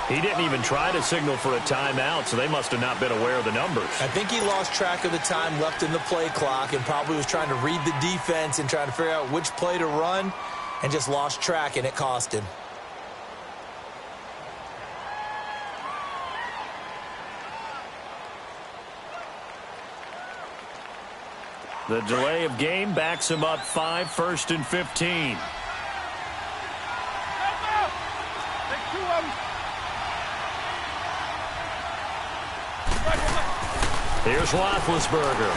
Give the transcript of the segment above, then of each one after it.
He didn't even try to signal for a timeout, so they must have not been aware of the numbers. I think he lost track of the time left in the play clock and probably was trying to read the defense and trying to figure out which play to run and just lost track, and it cost him. The delay of game backs him up 5, 1st and 15. Here's Roethlisberger.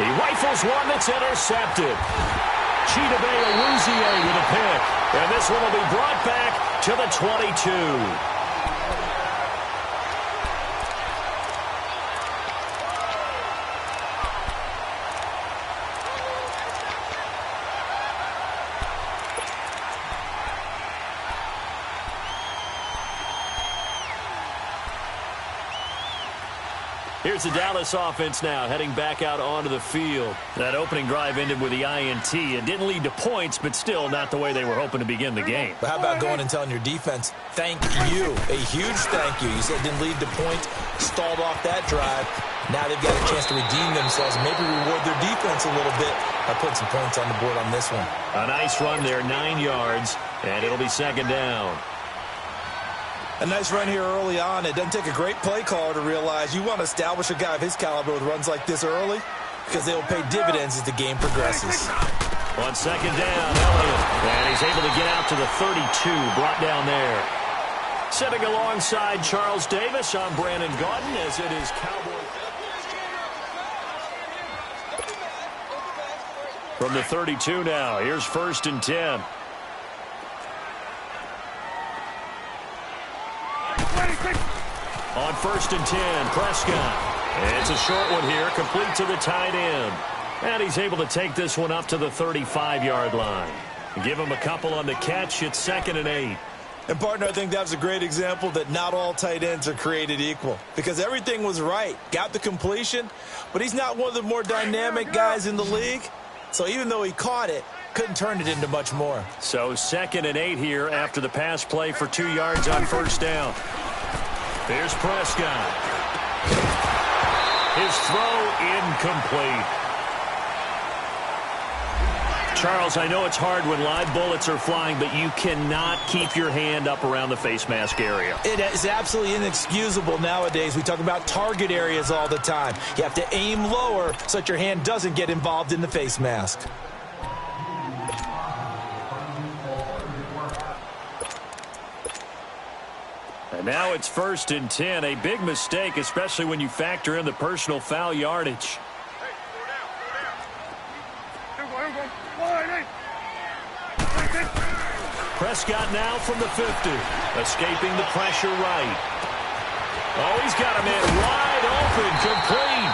He rifles one that's intercepted. Chidobe Awuzie with a pick. And this one will be brought back to the 22. Here's the Dallas offense now, heading back out onto the field. That opening drive ended with the INT. It didn't lead to points, but still not the way they were hoping to begin the game. But how about going and telling your defense, thank you, a huge thank you. You said it didn't lead to points, stalled off that drive. Now they've got a chance to redeem themselves and maybe reward their defense a little bit by putting some points on the board on this one. A nice run there, 9 yards, and it'll be 2nd down. A nice run here early on. It doesn't take a great play caller to realize you want to establish a guy of his caliber with runs like this early because they'll pay dividends as the game progresses. On 2nd down, Elliott. And he's able to get out to the 32, brought down there. Sitting alongside Charles Davis, I'm Brandon Gaudin as it is Cowboy. From the 32 now, here's 1st and 10. On 1st and 10, Prescott. It's a short one here, complete to the tight end. And he's able to take this one up to the 35-yard line. Give him a couple on the catch. It's 2nd and 8. And, partner, I think that was a great example that not all tight ends are created equal. Because everything was right. Got the completion, but he's not one of the more dynamic guys in the league. So even though he caught it, couldn't turn it into much more. So 2nd and 8 here after the pass play for 2 yards on 1st down. Here's Prescott. His throw incomplete. Charles, I know it's hard when live bullets are flying, but you cannot keep your hand up around the face mask area. It is absolutely inexcusable nowadays. We talk about target areas all the time. You have to aim lower so that your hand doesn't get involved in the face mask. And now it's 1st and 10. A big mistake, especially when you factor in the personal foul yardage. Prescott now from the 50. Escaping the pressure right. Oh, he's got him in wide open, complete.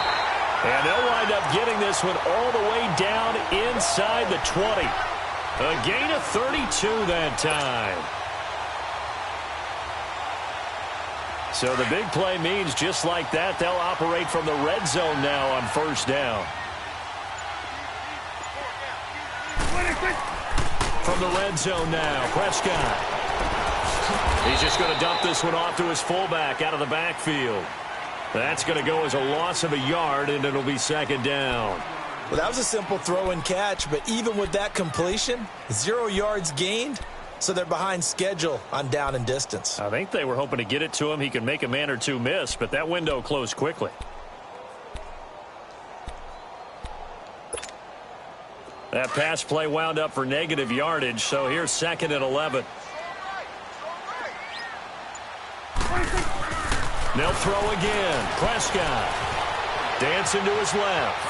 And they'll wind up getting this one all the way down inside the 20. A gain of 32 that time. So the big play means just like that, they'll operate from the red zone now on 1st down. From the red zone now, Prescott. He's just going to dump this one off to his fullback out of the backfield. That's going to go as a loss of a yard, and it'll be 2nd down. Well, that was a simple throw and catch, but even with that completion, 0 yards gained. So they're behind schedule on down and distance. I think they were hoping to get it to him. He could make a man or two miss, but that window closed quickly. That pass play wound up for negative yardage, so here's 2nd and 11. They'll throw again. Prescott dancing to his left.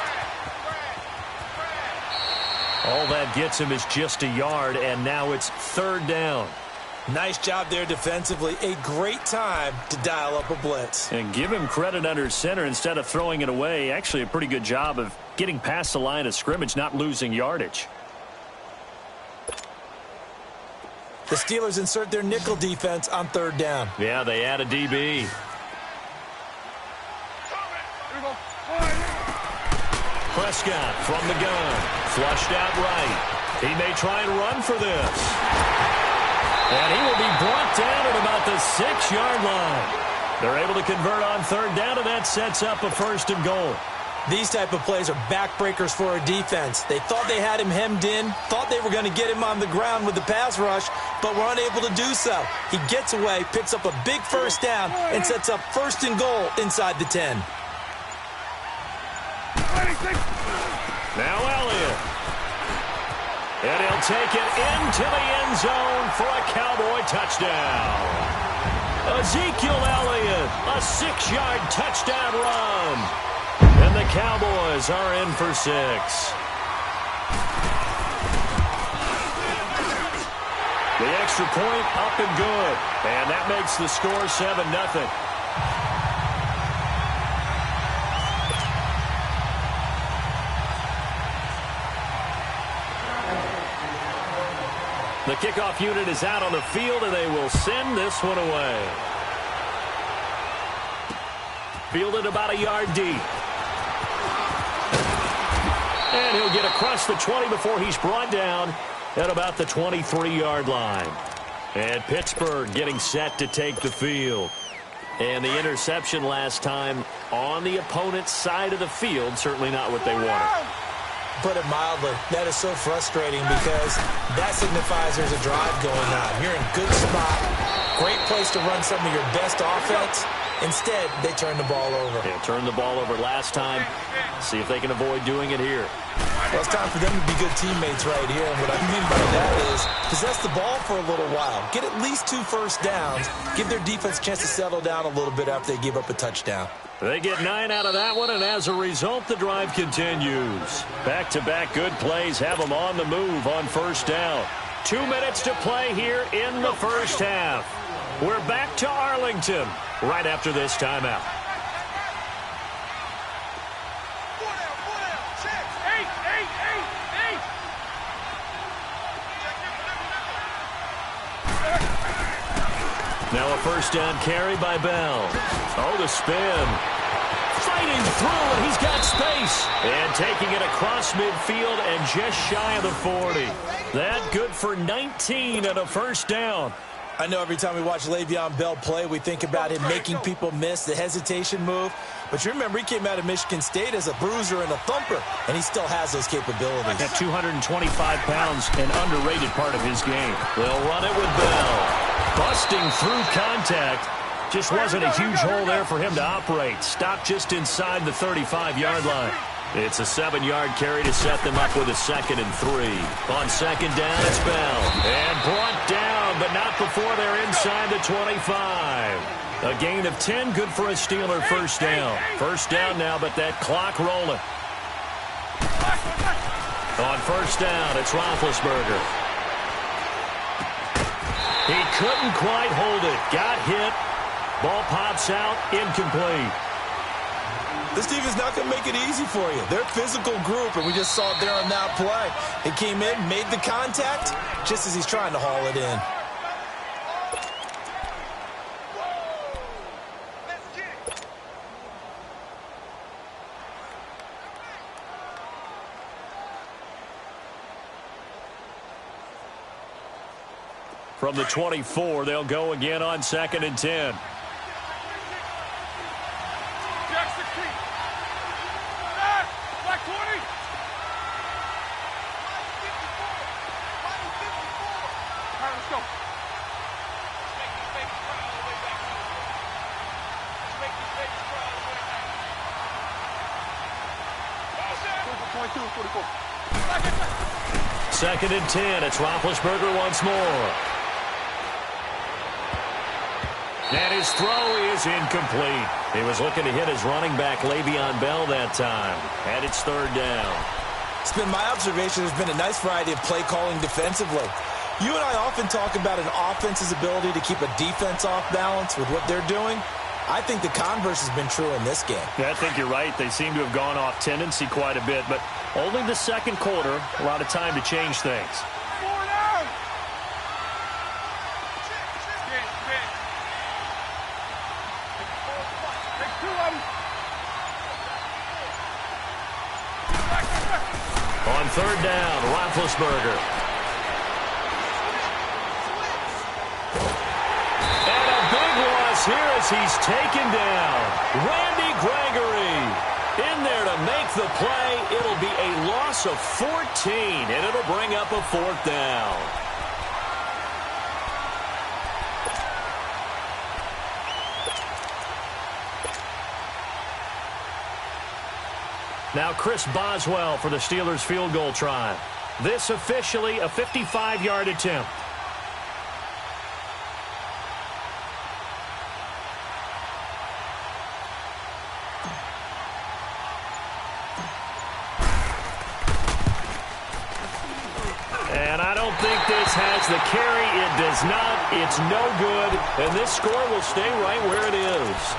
All that gets him is just a yard, and now it's 3rd down. Nice job there defensively. A great time to dial up a blitz. And give him credit under center instead of throwing it away. Actually, a pretty good job of getting past the line of scrimmage, not losing yardage. The Steelers insert their nickel defense on 3rd down. Yeah, they add a DB. Prescott from the gun. Flushed out right. He may try and run for this. And he will be brought down at about the 6-yard line. They're able to convert on third down, and that sets up a 1st and goal. These type of plays are backbreakers for a defense. They thought they had him hemmed in, thought they were going to get him on the ground with the pass rush, but were unable to do so. He gets away, picks up a big 1st down, and sets up 1st and goal inside the 10. Now Elliott. And he'll take it into the end zone for a Cowboy touchdown. Ezekiel Elliott, a 6-yard touchdown run. And the Cowboys are in for 6. The extra point up and good. And that makes the score 7-0. The kickoff unit is out on the field, and they will send this one away. Fielded about a yard deep. And he'll get across the 20 before he's brought down at about the 23-yard line. And Pittsburgh getting set to take the field. And the interception last time on the opponent's side of the field, certainly not what they wanted. Put it mildly, that is so frustrating because that signifies there's a drive going on. You're in good spot, great place to run some of your best offense. Instead, they turn the ball over. Yeah, turned the ball over last time. See if they can avoid doing it here. Well, it's time for them to be good teammates right here. And what I mean by that is possess the ball for a little while. Get at least 2 first downs. Give their defense a chance to settle down a little bit after they give up a touchdown. They get 9 out of that one, and as a result, the drive continues. Back-to-back good plays have them on the move on 1st down. 2 minutes to play here in the 1st half. We're back to Arlington right after this timeout. Now a 1st down carry by Bell. Oh, the spin. Fighting through, and he's got space. And taking it across midfield and just shy of the 40. That good for 19 and a 1st down. I know every time we watch Le'Veon Bell play, we think about him making people miss, the hesitation move. But you remember, he came out of Michigan State as a bruiser and a thumper, and he still has those capabilities. At 225 pounds, an underrated part of his game. They'll run it with Bell. Busting through contact. Just wasn't a huge hole there for him to operate. Stopped just inside the 35-yard line. It's a 7-yard carry to set them up with a 2nd and 3. On 2nd down, it's Bell. And brought down, but not before they're inside the 25. A gain of 10, good for a Steeler 1st down. 1st down now, but that clock rolling. On 1st down, it's Roethlisberger. He couldn't quite hold it. Got hit. Ball pops out, incomplete. This team is not going to make it easy for you. They're a physical group, and we just saw it there on that play. He came in, made the contact, just as he's trying to haul it in. From the 24, they'll go again on 2nd and 10. Second and 10. It's Roethlisberger once more. And his throw is incomplete. He was looking to hit his running back, Le'Veon Bell, that time. And it's 3rd down. It's been my observation there's been a nice variety of play calling defensively. You and I often talk about an offense's ability to keep a defense off balance with what they're doing. I think the converse has been true in this game. Yeah, I think you're right. They seem to have gone off tendency quite a bit, but only the 2nd quarter, a lot of time to change things. On 3rd down, Roethlisberger. he's taken down. Randy Gregory in there to make the play. It'll be a loss of 14, and it'll bring up a 4th down. Now Chris Boswell for the Steelers field goal try. This officially a 55-yard attempt. And I don't think this has the carry. It does not. It's no good. And this score will stay right where it is.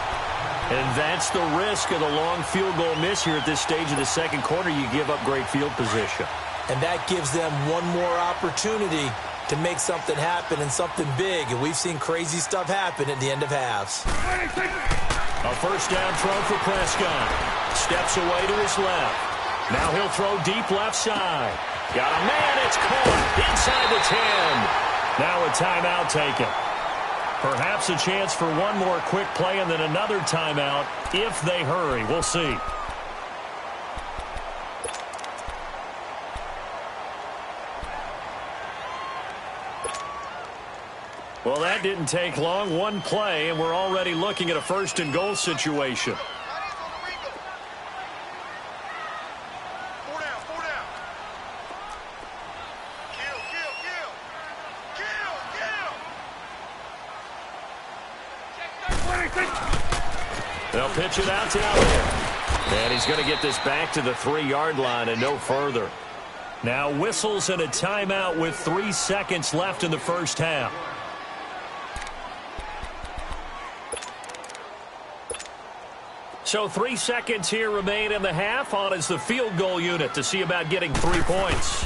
And that's the risk of the long field goal miss here at this stage of the second quarter. You give up great field position. And that gives them one more opportunity to make something happen and something big. And we've seen crazy stuff happen at the end of halves. A first down throw for Prescott. Steps away to his left. Now he'll throw deep left side. Got a man. It's caught inside the 10. Now a timeout taken. Perhaps a chance for one more quick play and then another timeout if they hurry. We'll see. Well, that didn't take long. One play, and we're already looking at a first and goal situation. They'll pitch it out to Elliott. And he's going to get this back to the 3-yard line and no further. Now whistles and a timeout with 3 seconds left in the first half. So 3 seconds here remain in the half. On is the field goal unit to see about getting 3 points.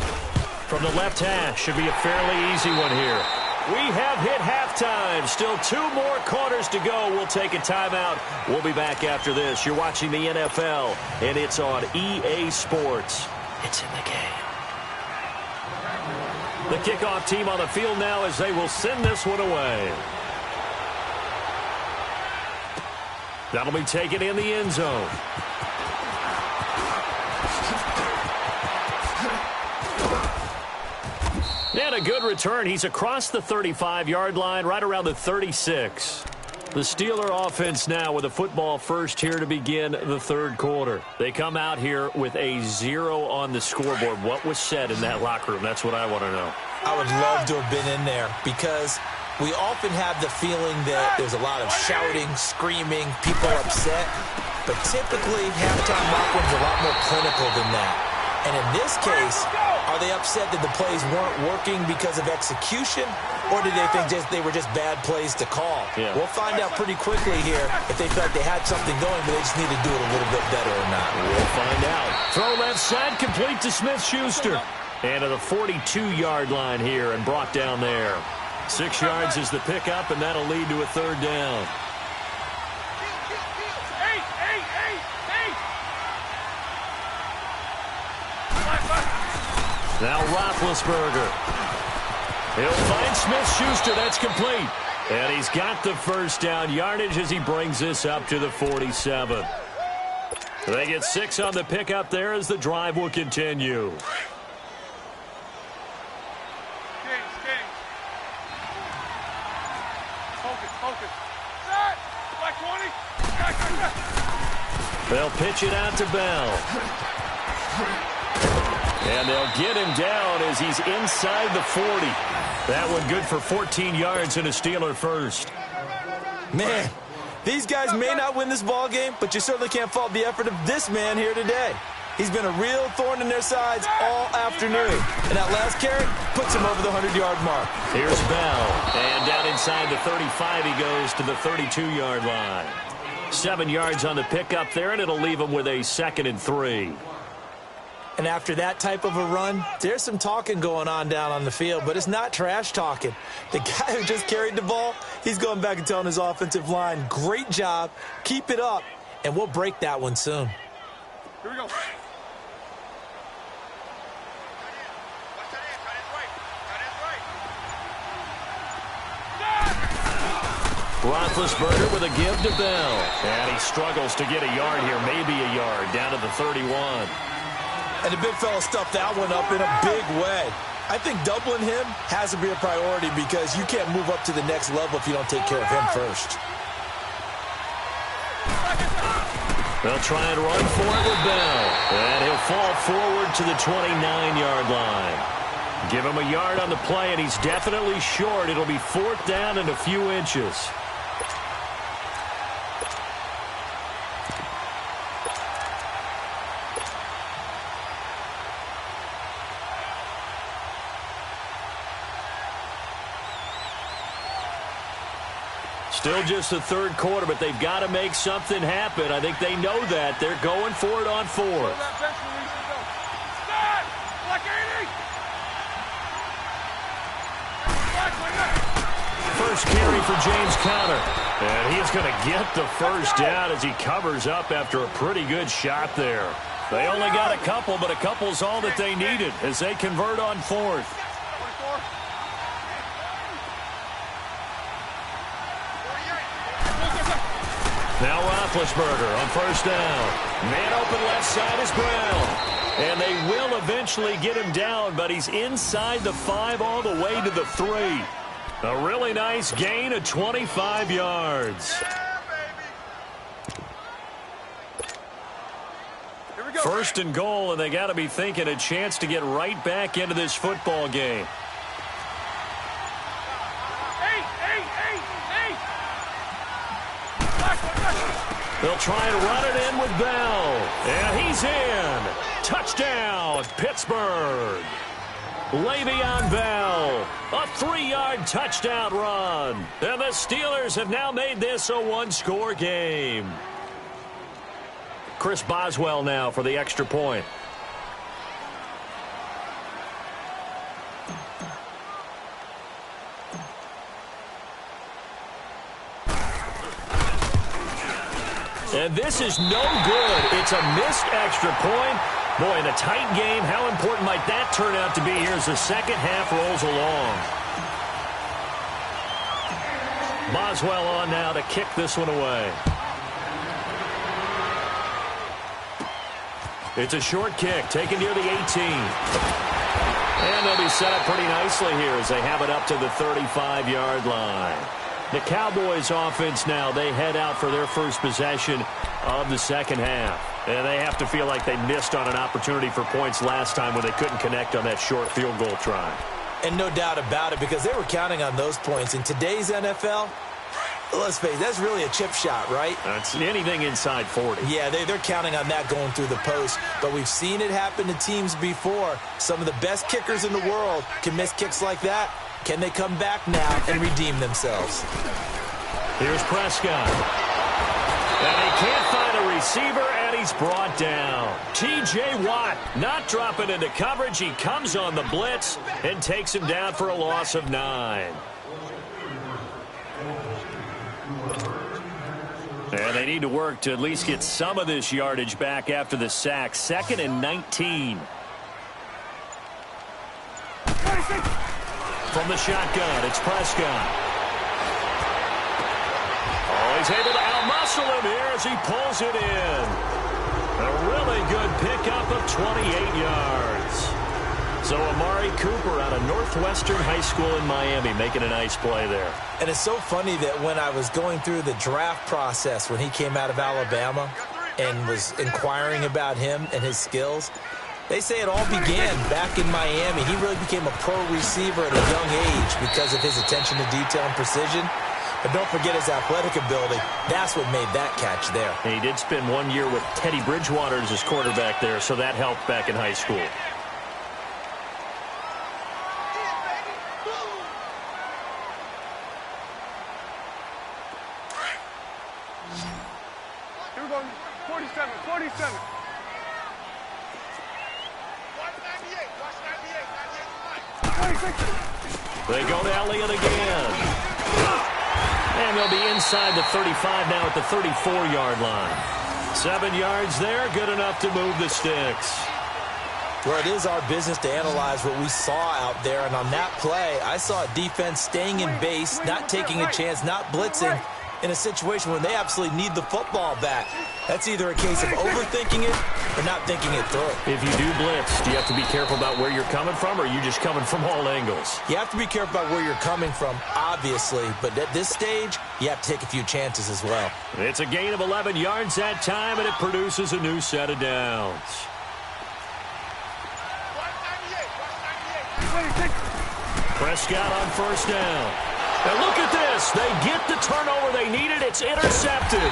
From the left hash, should be a fairly easy one here. We have hit halftime. Still 2 more quarters to go. We'll take a timeout. We'll be back after this. You're watching the NFL, and it's on EA Sports. It's in the game. The kickoff team on the field now as they will send this one away. That'll be taken in the end zone. And a good return. He's across the 35-yard line, right around the 36. The Steeler offense now with a football first here to begin the third quarter. They come out here with a 0 on the scoreboard. What was said in that locker room? That's what I want to know. I would love to have been in there because we often have the feeling that there's a lot of shouting, screaming, people upset. But typically, halftime locker rooms are a lot more clinical than that. And in this case, are they upset that the plays weren't working because of execution, or did they think they were just bad plays to call? Yeah. We'll find out pretty quickly here if they felt they had something going, but they just need to do it a little bit better or not. We'll find out. Throw left side, complete to Smith-Schuster. And to the 42-yard line here and brought down there. 6 yards is the pickup, and that'll lead to a third down. Now Roethlisberger. He'll find Smith-Schuster. That's complete. And he's got the first down yardage as he brings this up to the 47. They get 6 on the pickup there as the drive will continue. They'll pitch it out to Bell. And they'll get him down as he's inside the 40. That one good for 14 yards and a Steeler first. Man, these guys may not win this ball game, but you certainly can't fault the effort of this man here today. He's been a real thorn in their sides all afternoon. And that last carry puts him over the 100-yard mark. Here's Bell. And down inside the 35 he goes to the 32-yard line. 7 yards on the pickup there, and it'll leave him with a 2nd and 3. And after that type of a run, there's some talking going on down on the field, but it's not trash talking. The guy who just carried the ball, he's going back and telling his offensive line, great job, keep it up, and we'll break that one soon. Here we go. Roethlisberger with a give to Bell. And he struggles to get a yard here, maybe a yard, down to the 31. And the big fella stuffed that one up in a big way. I think doubling him has to be a priority because you can't move up to the next level if you don't take care of him first. They'll try and run for it with Bell. And he'll fall forward to the 29-yard line. Give him a yard on the play, and he's definitely short. It'll be 4th down and a few inches. Still just the 3rd quarter, but they've got to make something happen. I think they know that. They're going for it on 4th. First carry for James Conner. And he's going to get the first down as he covers up after a pretty good shot there. They only got a couple, but a couple's all that they needed as they convert on 4th. Now Roethlisberger on first down. Man open left side is Brown. And they will eventually get him down, but he's inside the 5 all the way to the 3. A really nice gain of 25 yards. First and goal, and they got to be thinking a chance to get right back into this football game. They'll try and run it in with Bell. And he's in. Touchdown, Pittsburgh. Le'Veon Bell, a 3-yard touchdown run. And the Steelers have now made this a 1-score game. Chris Boswell now for the extra point. And this is no good. It's a missed extra point. Boy, in a tight game, how important might that turn out to be here as the second half rolls along? Boswell on now to kick this one away. It's a short kick, taken near the 18. And they'll be set up pretty nicely here as they have it up to the 35-yard line. The Cowboys offense now, they head out for their first possession of the second half. And they have to feel like they missed on an opportunity for points last time when they couldn't connect on that short field goal try. And no doubt about it, because they were counting on those points. In today's NFL, let's face it, that's really a chip shot, right? That's anything inside 40. Yeah, they're counting on that going through the post. But we've seen it happen to teams before. Some of the best kickers in the world can miss kicks like that. Can they come back now and redeem themselves? Here's Prescott. And he can't find a receiver, and he's brought down. T.J. Watt not dropping into coverage. He comes on the blitz and takes him down for a loss of 9. And they need to work to at least get some of this yardage back after the sack. 2nd and 19. From the shotgun, it's Prescott. Oh, he's able to outmuscle him here as he pulls it in. A really good pickup of 28 yards. So Amari Cooper out of Northwestern High School in Miami making a nice play there. And it's so funny that when I was going through the draft process when he came out of Alabama and was inquiring about him and his skills, they say it all began back in Miami. He really became a pro receiver at a young age because of his attention to detail and precision. But don't forget his athletic ability. That's what made that catch there. And he did spend 1 year with Teddy Bridgewater as his quarterback there, so that helped back in high school. Here we go. 47, 47. They go to Elliott again. And they'll be inside the 35 now at the 34-yard line. 7 yards there, good enough to move the sticks. Well, it is our business to analyze what we saw out there. And on that play, I saw a defense staying in base, not taking a chance, not blitzing, in a situation when they absolutely need the football back. That's either a case of overthinking it or not thinking it through. If you do blitz, do you have to be careful about where you're coming from, or are you just coming from all angles? You have to be careful about where you're coming from, obviously, but at this stage, you have to take a few chances as well. It's a gain of 11 yards that time, and it produces a new set of downs. Prescott on first down. And look at this. They get the turnover they needed. It's intercepted.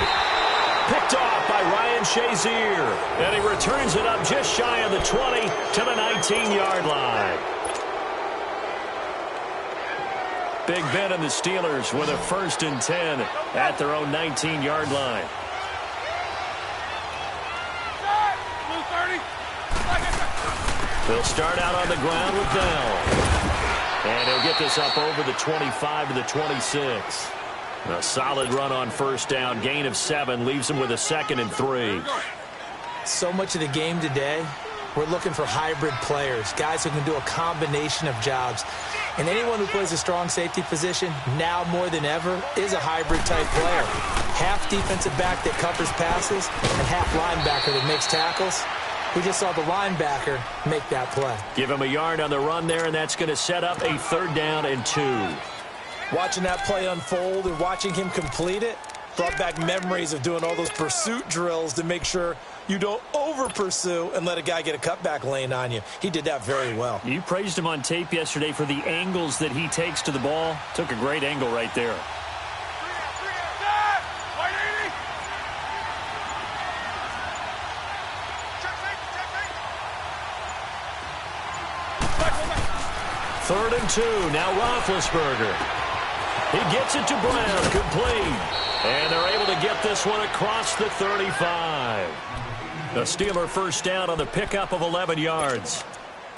Picked off by Ryan Shazier. And he returns it up just shy of the 20 to the 19-yard line. Big Ben and the Steelers with a 1st and 10 at their own 19-yard line. They'll start out on the ground with Bell. And he'll get this up over the 25 to the 26. A solid run on first down. Gain of 7 leaves him with a 2nd and 3. So much of the game today, we're looking for hybrid players, guys who can do a combination of jobs. And anyone who plays a strong safety position, now more than ever, is a hybrid-type player. Half defensive back that covers passes and half linebacker that makes tackles. We just saw the linebacker make that play. Give him a yard on the run there, and that's going to set up a 3rd down and 2. Watching that play unfold and watching him complete it brought back memories of doing all those pursuit drills to make sure you don't over-pursue and let a guy get a cutback lane on you. He did that very well. You praised him on tape yesterday for the angles that he takes to the ball. Took a great angle right there. Third and 2. Now Roethlisberger. He gets it to Brown. Complete. And they're able to get this one across the 35. A Steeler 1st down on the pickup of 11 yards.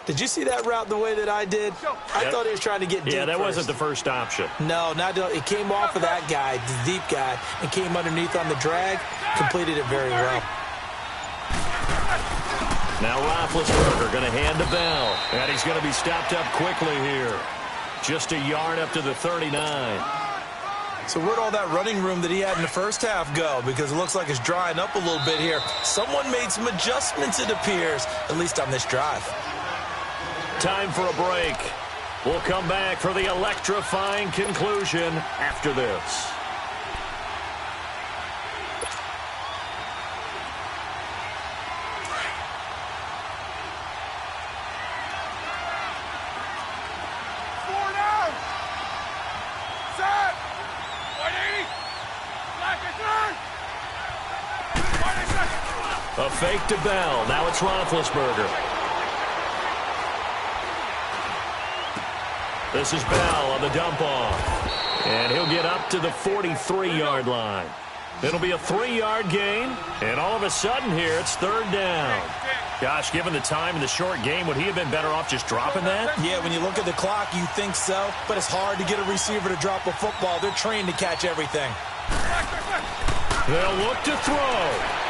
Did you see that route the way that I did? I thought he was trying to get deep. Yeah, that first. wasn't the first option. No, it came off of that guy, the deep guy, and came underneath on the drag. Completed it very well. Now Roethlisberger going to hand to Bell. And he's going to be stopped up quickly here. Just a yard up to the 39. So where'd all that running room that he had in the first half go? Because it looks like it's drying up a little bit here. Someone made some adjustments, it appears, at least on this drive. Time for a break. We'll come back for the electrifying conclusion after this. A fake to Bell. Now it's Roethlisberger. This is Bell on the dump off. And he'll get up to the 43-yard line. It'll be a 3-yard gain. And all of a sudden here, it's 3rd down. Gosh, given the time in the short game, would he have been better off just dropping that? Yeah, when you look at the clock, you think so. But it's hard to get a receiver to drop a football. They're trained to catch everything. They'll look to throw.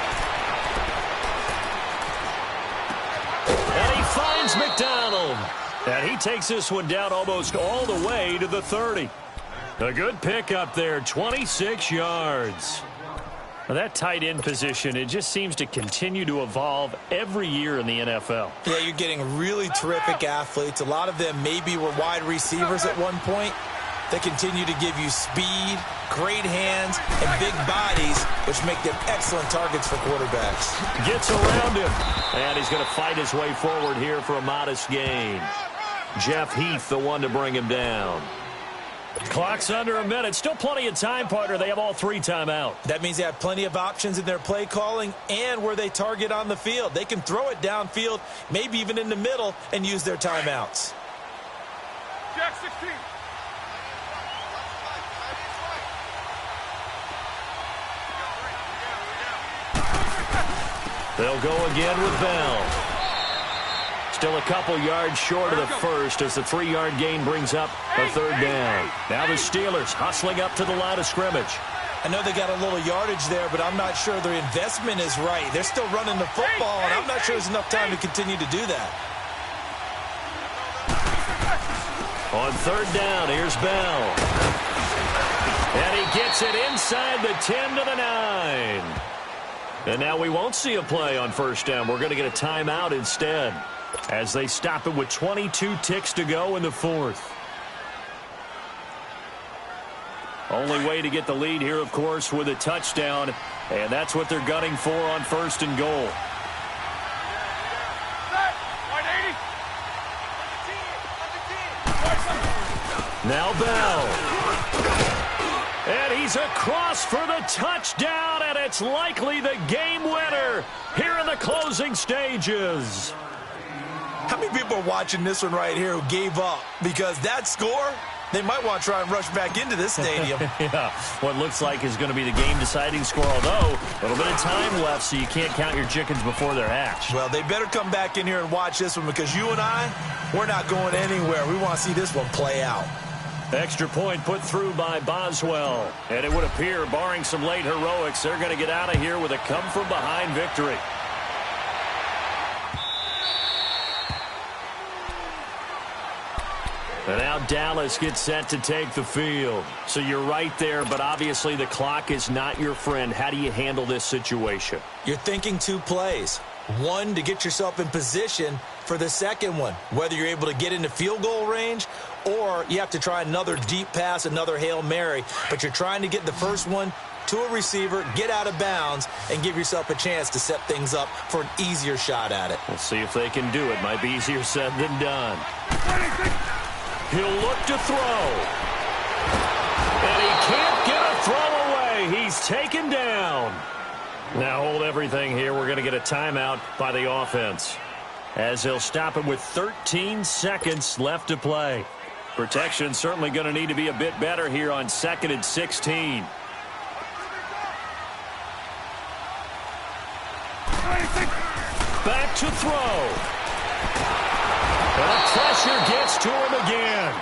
And he finds McDonald. And he takes this one down almost all the way to the 30. A good pickup there, 26 yards. Now that tight end position, it just seems to continue to evolve every year in the NFL. Yeah, you're getting really terrific athletes. A lot of them maybe were wide receivers at one point. They continue to give you speed, great hands, and big bodies, which make them excellent targets for quarterbacks. Gets around him, and he's going to fight his way forward here for a modest gain. Jeff Heath, the one to bring him down. Clock's under a minute. Still plenty of time, partner. They have all 3 timeout. That means they have plenty of options in their play calling and where they target on the field. They can throw it downfield, maybe even in the middle, and use their timeouts. Jack 16. They'll go again with Bell. Still a couple yards short of the first as the 3-yard gain brings up a 3rd down. Now the Steelers hustling up to the line of scrimmage. I know they got a little yardage there, but I'm not sure their investment is right. They're still running the football, and I'm not sure there's enough time to continue to do that. On 3rd down, here's Bell. And he gets it inside the 10 to the 9. And now we won't see a play on first down. We're going to get a timeout instead as they stop it with 22 ticks to go in the fourth. Only way to get the lead here, of course, with a touchdown. And that's what they're gunning for on first and goal. Now Bell. And he's across for the touchdown, and it's likely the game winner here in the closing stages. How many people are watching this one right here who gave up? Because that score, they might want to try and rush back into this stadium. Yeah, what looks like is going to be the game-deciding score, although a little bit of time left, so you can't count your chickens before they're hatched. Well, they better come back in here and watch this one because you and I, we're not going anywhere. We want to see this one play out. Extra point put through by Boswell. And it would appear, barring some late heroics, they're going to get out of here with a come-from-behind victory. And now Dallas gets set to take the field. So you're right there, but obviously the clock is not your friend. How do you handle this situation? You're thinking two plays. One, to get yourself in position for the second one, whether you're able to get into field goal range or you have to try another deep pass, another Hail Mary. But you're trying to get the first one to a receiver, get out of bounds, and give yourself a chance to set things up for an easier shot at it. We'll see if they can do it. Might be easier said than done. He'll look to throw. And he can't get a throw away. He's taken down. Now hold everything here. We're going to get a timeout by the offense, as they'll stop it with 13 seconds left to play. Protection certainly going to need to be a bit better here on 2nd and 16. Back to throw. And the pressure gets to him again.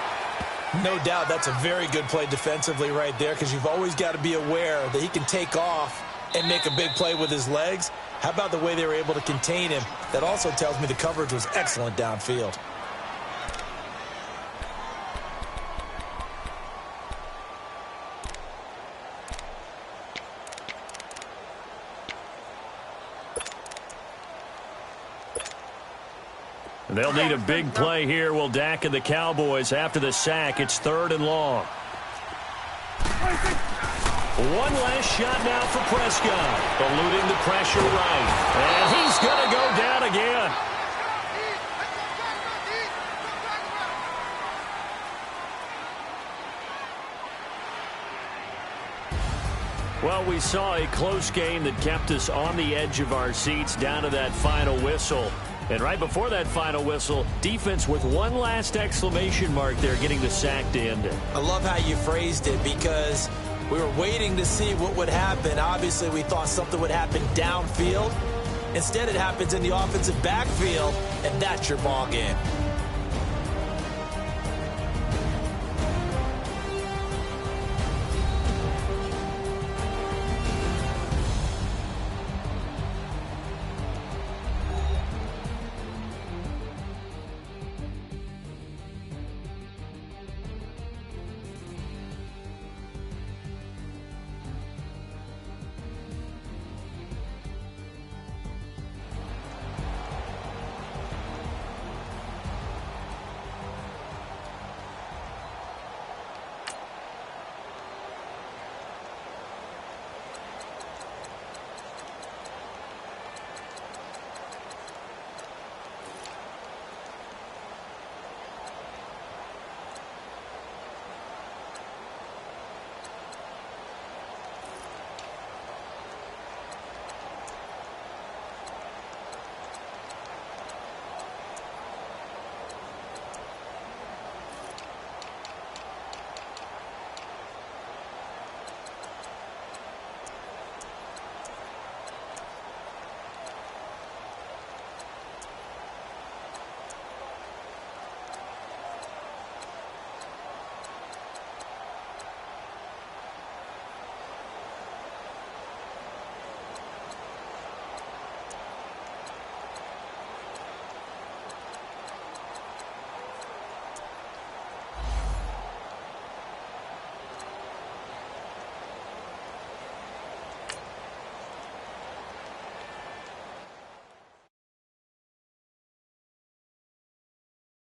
No doubt that's a very good play defensively right there, because you've always got to be aware that he can take off and make a big play with his legs. How about the way they were able to contain him? That also tells me the coverage was excellent downfield. They'll need a big play here. Will Dak and the Cowboys after the sack. It's 3rd and long. One last shot now for Prescott. Eluding the pressure right. And he's going to go down again. Well, we saw a close game that kept us on the edge of our seats down to that final whistle. And right before that final whistle, defense with one last exclamation mark there, getting the sack to end it. I love how you phrased it, because we were waiting to see what would happen. Obviously, we thought something would happen downfield. Instead, it happens in the offensive backfield, and that's your ball game.